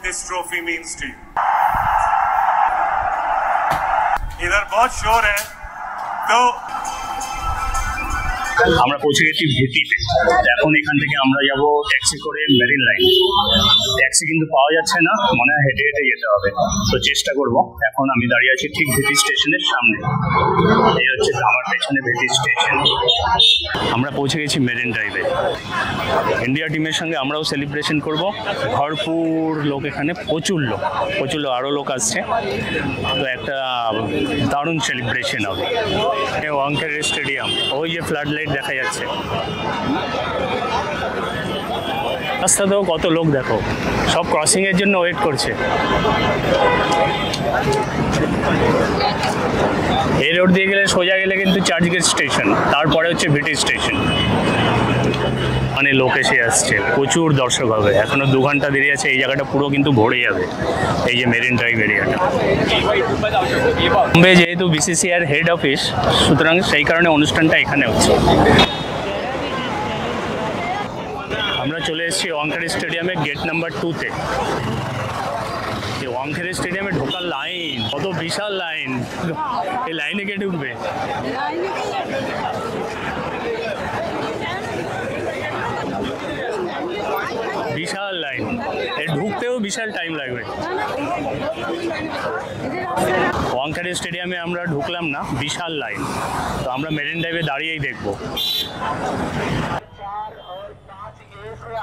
this trophy means to you. इधर बहुत शोर है तो আমরা পৌঁছে গেছি ভিটিতে। এখন এখান থেকে আমরা যাব ট্যাক্সি করে মেরিন লাইন। ট্যাক্সি কিন্তু পাওয়া যাচ্ছে না, মনে হয় হেঁটে হেঁটে যেতে হবে, তো চেষ্টা করব। এখন আমি দাঁড়িয়ে আছি ঠিক ভিটি স্টেশনের সামনে, এই হচ্ছে আমার পেছনে ভিটি স্টেশন। আমরা পৌঁছে গেছি মেরিন ড্রাইভে। ইন্ডিয়া টিমের সঙ্গে আমরাও সেলিব্রেশন করব। ভরপুর লোক এখানে, প্রচুর লোক, আরও লোক আসছে, তো একটা দারুণ সেলিব্রেশন হবে। ওয়াংখেড়ে স্টেডিয়াম, ওই যে ফ্লাড লাইট দেখা যাচ্ছে, রাস্তাতেও কত লোক দেখো, সব ক্রসিং এর জন্য ওয়েট করছে। এই রোড দিয়ে গেলে সোজা গেলে কিন্তু চার্চগেট স্টেশন, তারপরে হচ্ছে ভিটি স্টেশন। মানে লোক এসে আসছে, প্রচুর দর্শক হবে। এখনো 2 ঘন্টা দেরি আছে, এই জায়গাটা পুরো কিন্তু ভরে যাবে, এই যে মেরিন ড্রাইভ এরিয়াটা। বোম্বে যেহেতু বিসিসিআইয়ের হেড অফিস, সুতরাং সেই কারণে অনুষ্ঠানটা এখানে হচ্ছে। আমরা চলে এসেছি ওয়াংখেড়ে স্টেডিয়ামে গেট নাম্বার 2-তে। ওয়াংখেড়ে স্টেডিয়ামে ঢোকার লাইন, কত বিশাল লাইন, এই লাইনে কে ঢুকবে? বিশাল লাইন, ঢুকতেও বিশাল টাইম লাগবে। ওয়াংখেড়ে স্টেডিয়ামে আমরা ঢুকলাম না, বিশাল লাইন, তো আমরা মেরিন ড্রাইভে দাঁড়িয়েই দেখবো।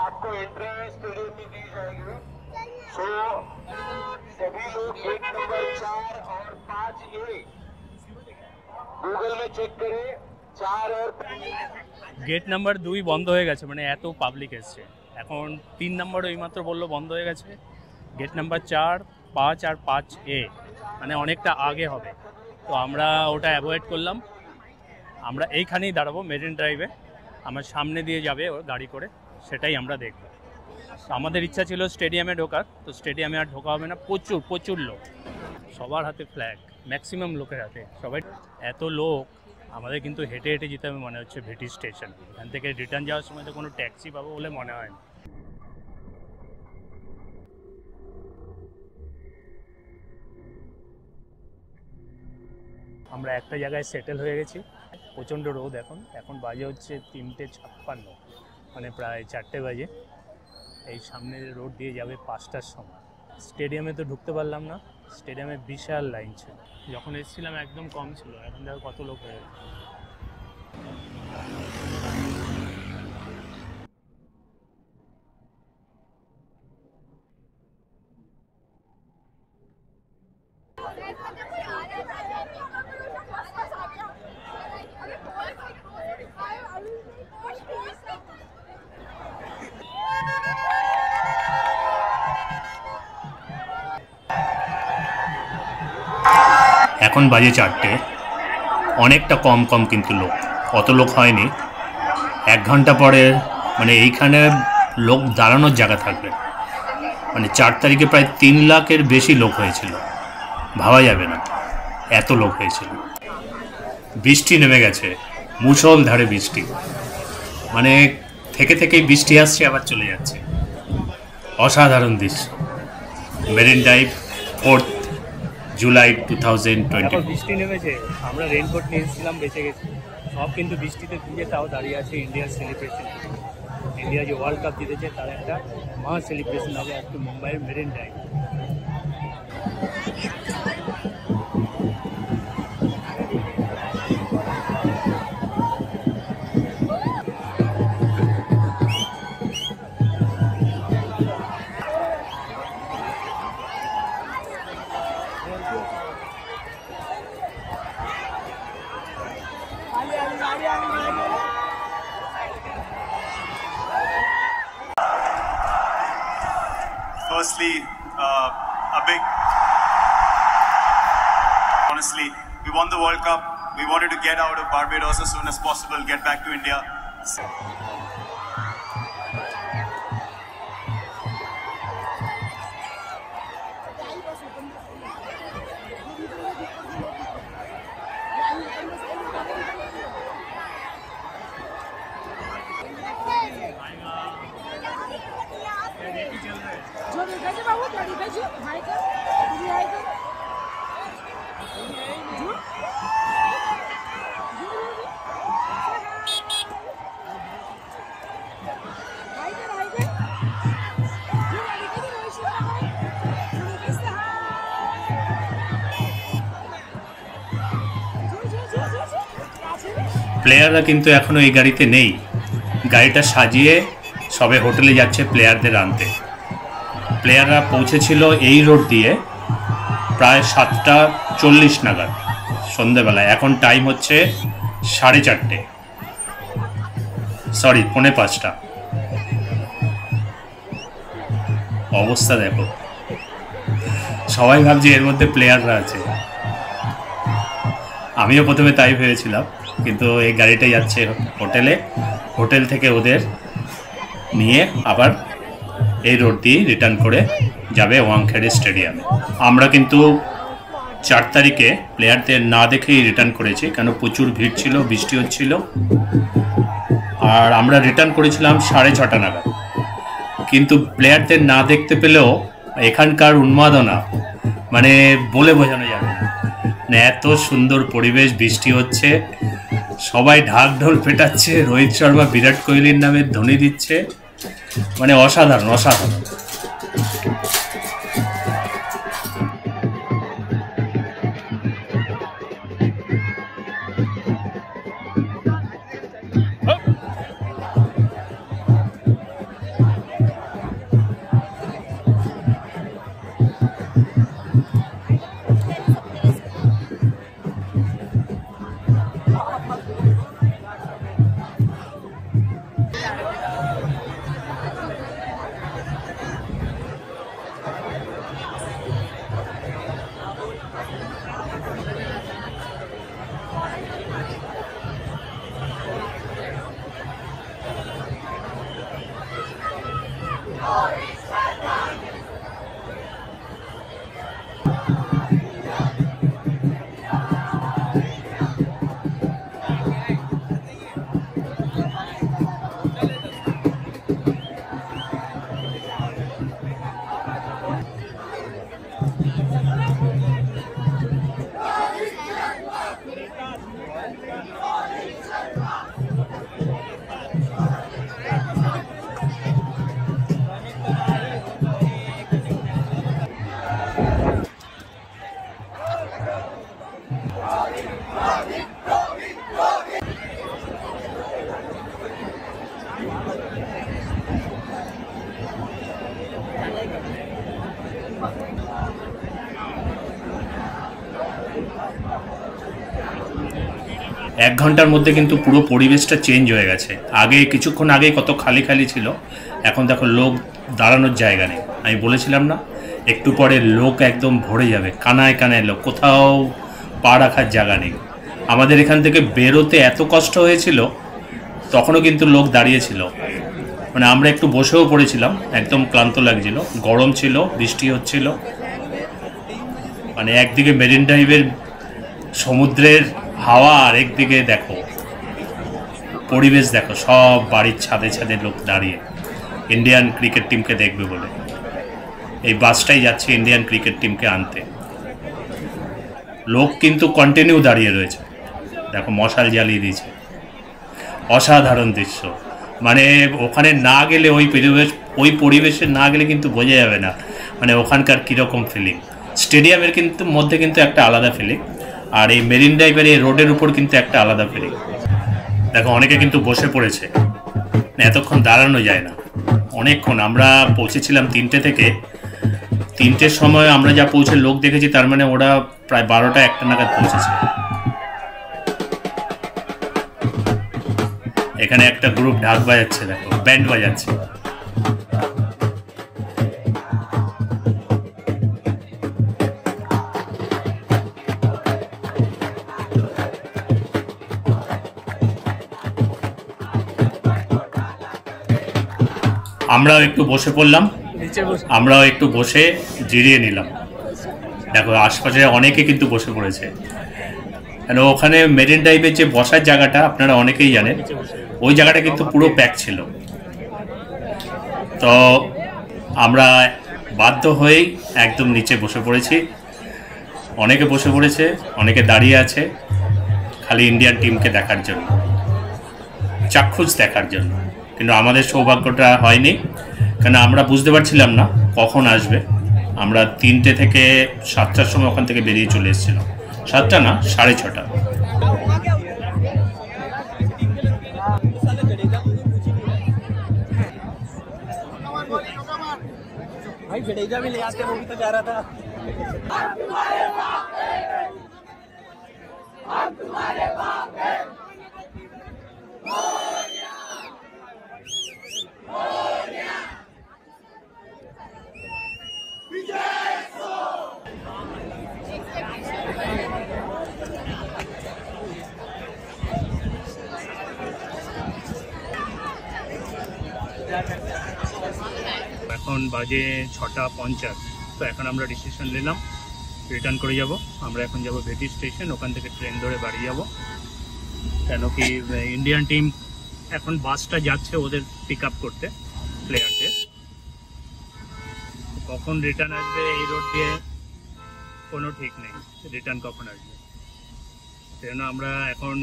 आपको एंट्री स्टेडियम में दी जाएगी, सो सभी लोग गेट नंबर 4 और 5A गूगल में चेक करें। 4 और गेट नंबर 2 বন্ধ হয়ে গেছে, মানে এত পাবলিক এসছে। এখন 3 নম্বর এইমাত্র বললো বন্ধ হয়ে গেছে। গেট নাম্বার 4, 5 আর 5A মানে অনেকটা আগে হবে, তো আমরা ওটা অ্যাভয়েড করলাম। আমরা এইখানেই দাঁড়াবো মেরিন ড্রাইভে, আমার সামনে দিয়ে যাবে ও গাড়ি করে, সেটাই আমরা দেখব। আমাদের ইচ্ছা ছিল স্টেডিয়ামে ঢোকার, তো স্টেডিয়ামে আর ঢোকা হবে না। প্রচুর লোক, সবার হাতে ফ্ল্যাগ, ম্যাক্সিমাম লোকের হাতে, সবাই এত লোক। আমাদের কিন্তু হেঁটে হেঁটে যেতে হবে মনে হচ্ছে ভিটি স্টেশন। এখান থেকে রিটার্ন যাওয়ার সময় তো কোনো ট্যাক্সি পাবো বলে মনে হয় না। আমরা একটা জায়গায় সেটেল হয়ে গেছি। প্রচণ্ড রোদ এখন বাজে হচ্ছে 3:56, মানে প্রায় 4টে বাজে। এই সামনের রোড দিয়ে যাবে 5টার সময়। স্টেডিয়ামে তো ঢুকতে পারলাম না, স্টেডিয়ামে বিশাল লাইন ছিল। যখন এসেছিলাম একদম কম ছিল, এখন দেখো কত লোক হয়ে গেছে। এখন বাজে 4টে, অনেকটা কম কিন্তু লোক, অত লোক হয়নি। 1 ঘন্টা পরে মানে এইখানে লোক দাঁড়ানোর জায়গা থাকবে। মানে 4 তারিখে প্রায় 3 লাখের বেশি লোক হয়েছিল, ভাবা যাবে না এত লোক হয়েছিল। বৃষ্টি নেমে গেছে, মুষলধারে বৃষ্টি, মানে থেকেই বৃষ্টি আসছে আবার চলে যাচ্ছে। অসাধারণ দৃশ্য। Marine drive 4 July 2020। বৃষ্টি নেমেছে, আমরা রেইনকোট নিয়ে এসেছিলাম, বেঁচে গেছি। সব কিন্তু বৃষ্টিতে ভিজে তাও দাঁড়িয়ে আছে ইন্ডিয়ার সেলিব্রেশন। ইন্ডিয়া যে ওয়ার্ল্ড কাপ জিতেছে তার একটা মহা সেলিব্রেশন হবে আজকে মুম্বাইয়ের marine drive. Firstly, honestly, we won the World Cup. We wanted to get out of Barbados as soon as possible, get back to India. जो देखा बाबू প্লেয়াররা কিন্তু এখনও এই গাড়িতে নেই, গাড়িটা সাজিয়ে সবে হোটেলে যাচ্ছে প্লেয়ারদের আনতে। প্লেয়াররা পৌঁছেছিল এই রোড দিয়ে প্রায় 7:40 নাগাদ সন্ধ্যেবেলায়। এখন টাইম হচ্ছে 4:30, সরি 4:45। অবস্থা দেখো, সবাই ভাবছে এর মধ্যে প্লেয়াররা আছে। আমিও প্রথমে তাই ভেবেছিলাম, কিন্তু এই গাড়িটা যাচ্ছে হোটেলে, হোটেল থেকে ওদের নিয়ে আবার এই রোড দিয়ে রিটার্ন করে যাবে ওয়াংখেড়ে স্টেডিয়ামে। আমরা কিন্তু 4 তারিখে প্লেয়ারদের না দেখেই রিটার্ন করেছি, কেন প্রচুর ভিড় ছিল, বৃষ্টি হচ্ছিল। আর আমরা রিটার্ন করেছিলাম 6:30 নাগাদ। কিন্তু প্লেয়ারদের না দেখতে পেলেও এখানকার উন্মাদনা মানে বলে বোঝানো যাবে না। এত সুন্দর পরিবেশ, বৃষ্টি হচ্ছে, সবাই ঢাক ঢোল পেটাচ্ছে, রোহিত শর্মা বিরাট কোহলির নামে ধ্বনি দিচ্ছে, মানে অসাধারণ অসাধারণ। এক ঘন্টার মধ্যে কিন্তু পুরো পরিবেশটা চেঞ্জ হয়ে গেছে। আগে কিছুক্ষণ আগে কত খালি খালি ছিল, এখন দেখো লোক দাঁড়ানোর জায়গা নেই। আমি বলেছিলাম না একটু পরে লোক একদম ভরে যাবে, কানায় কানায় লোক, কোথাও পা রাখার জায়গা নেই। আমাদের এখান থেকে বেরোতে এত কষ্ট হয়েছিল, তখনও কিন্তু লোক দাঁড়িয়েছিল। মানে আমরা একটু বসেও পড়েছিলাম, একদম ক্লান্ত লাগছিল, গরম ছিল, বৃষ্টি হচ্ছিল। মানে একদিকে মেরিন ড্রাইভের সমুদ্রের হাওয়া, আর একদিকে দেখো পরিবেশ, দেখো সব বাড়ির ছাদে ছাদে লোক দাঁড়িয়ে ইন্ডিয়ান ক্রিকেট টিমকে দেখবে বলে। এই বাসটাই যাচ্ছে ইন্ডিয়ান ক্রিকেট টিমকে আনতে। লোক কিন্তু কন্টিনিউ দাঁড়িয়ে রয়েছে, দেখো মশাল জ্বালিয়ে দিয়েছে। অসাধারণ দৃশ্য, মানে ওখানে না গেলে ওই পরিবেশে না গেলে কিন্তু বোঝা যাবে না মানে ওখানকার কীরকম ফিলিং। স্টেডিয়ামের কিন্তু মধ্যে কিন্তু একটা আলাদা ফিলিং, আর এই মেরিন ড্রাইভের এই রোডের উপর কিন্তু একটা আলাদা ফিলিং। দেখো অনেকে কিন্তু বসে পড়েছে, এতক্ষণ দাঁড়ানো যায় না, অনেকক্ষণ। আমরা পৌঁছেছিলাম 3টে থেকে, 3টের সময় আমরা যা পৌঁছে লোক দেখেছি, তার মানে ওরা প্রায় 12টা-1টা নাগাদ পৌঁছেছে। এখানে একটা গ্রুপ ঢাক বাজাচ্ছে, দেখো ব্যান্ড বাজাচ্ছে। আমরাও একটু বসে পড়লাম, আমরাও একটু বসে জিরিয়ে নিলাম। দেখো আশপাশে অনেকে কিন্তু বসে পড়েছে। কেন ওখানে মেরিন ড্রাইভের যে বসার জায়গাটা আপনারা অনেকেই জানেন, ওই জায়গাটা কিন্তু পুরো প্যাক ছিল। তো আমরা বাধ্য হয়েই একদম নিচে বসে পড়েছি। অনেকে বসে পড়েছে, অনেকে দাঁড়িয়ে আছে, খালি ইন্ডিয়ান টিমকে দেখার জন্য, চাক্ষুষ দেখার জন্য। কিন্তু আমাদের সৌভাগ্যটা হয়নি, কেন আমরা বুঝতে পারছিলাম না কখন আসবে। আমরা 3টে থেকে 7টার সময় ওখান থেকে বেরিয়ে চলে এসেছিলাম। 7টা না, 6:30। भाई जडेजा भी ले आते, वो भी तो जा रहा था। এখন বাজে 6:50। তো এখন আমরা ডিসিশন নিলাম রিটার্ন করে যাব। আমরা এখন যাব ভেটি স্টেশন, ওখান থেকে ট্রেন ধরে বাড়ি যাব। কেন কি ইন্ডিয়ান টিম এখন বাসটা যাচ্ছে ওদের পিক আপ করতে প্লেয়ারদের। কখন রিটার্ন আসবে এই রোড দিয়ে কোনো ঠিক নেই, রিটার্ন কখন আসবে। সেজন্য আমরা এখন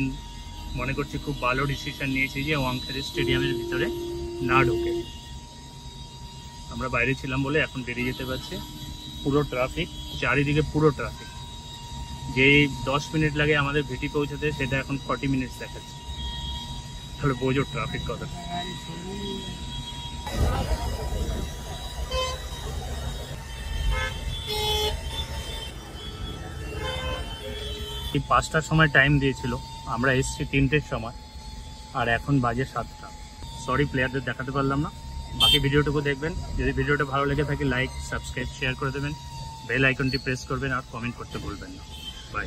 মনে করছি খুব ভালো ডিসিশন নিয়েছি যে ওয়াংখেড়ে স্টেডিয়ামের ভিতরে না ঢুকে। আমরা বাইরে ছিলাম বলে এখন বেরিয়ে যেতে পারছি। পুরো ট্রাফিক, চারিদিকে পুরো ট্রাফিক। যেই 10 মিনিট লাগে আমাদের ভিটি পৌঁছাতে, সেটা এখন 40 মিনিটস দেখাচ্ছে। তাহলে বোঝো ট্রাফিক কত। এই 5টার সময় টাইম দিয়েছিল, আমরা এসছি 3টের সময়, আর এখন বাজে 7টা। সরি প্লেয়ারদের দেখাতে পারলাম না। বাকি ভিডিওটুকু দেখবেন। যদি ভিডিওটা ভালো লেগে থাকে লাইক, সাবস্ক্রাইব, শেয়ার করে দেবেন। বেল আইকনটি প্রেস করবেন আর কমেন্ট করতে ভুলবেন না। বাই।